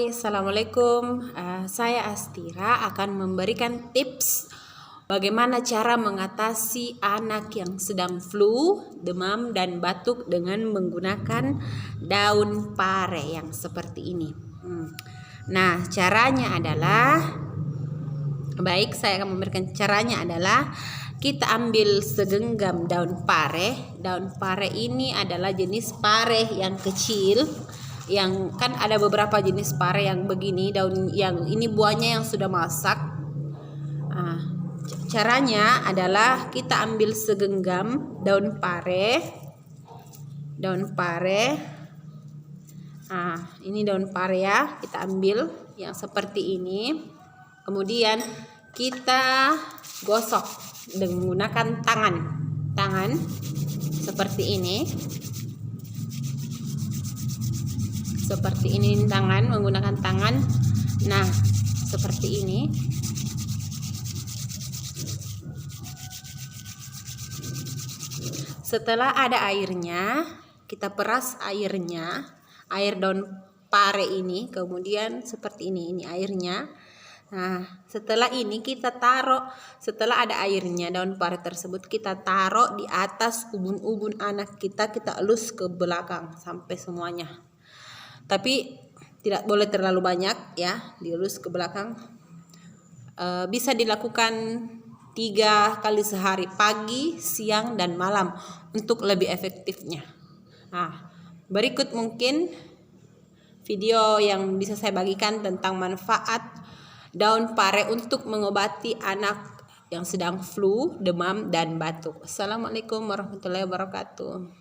Assalamualaikum. Saya Astira akan memberikan tips bagaimana cara mengatasi anak yang sedang flu, demam, dan batuk dengan menggunakan daun pare yang seperti ini. Nah, caranya adalah, saya akan memberikan caranya adalah kita ambil segenggam daun pare. Daun pare ini adalah jenis pare yang kecil. Yang kan ada beberapa jenis pare yang begini, daun yang ini buahnya yang sudah masak. Caranya adalah kita ambil segenggam daun pare. Ini daun pare ya, kita ambil yang seperti ini. Kemudian kita gosok dengan menggunakan tangan seperti ini. Menggunakan tangan. Nah, seperti ini. Setelah ada airnya, kita peras air daun pare ini, kemudian seperti ini airnya. Nah, setelah ada airnya, daun pare tersebut kita taruh di atas ubun-ubun anak kita elus ke belakang sampai semuanya. Tapi tidak boleh terlalu banyak ya, dielus ke belakang. Bisa dilakukan 3 kali sehari, pagi, siang, dan malam untuk lebih efektifnya. Berikut mungkin video yang bisa saya bagikan tentang manfaat daun pare untuk mengobati anak yang sedang flu, demam, dan batuk. Assalamualaikum warahmatullahi wabarakatuh.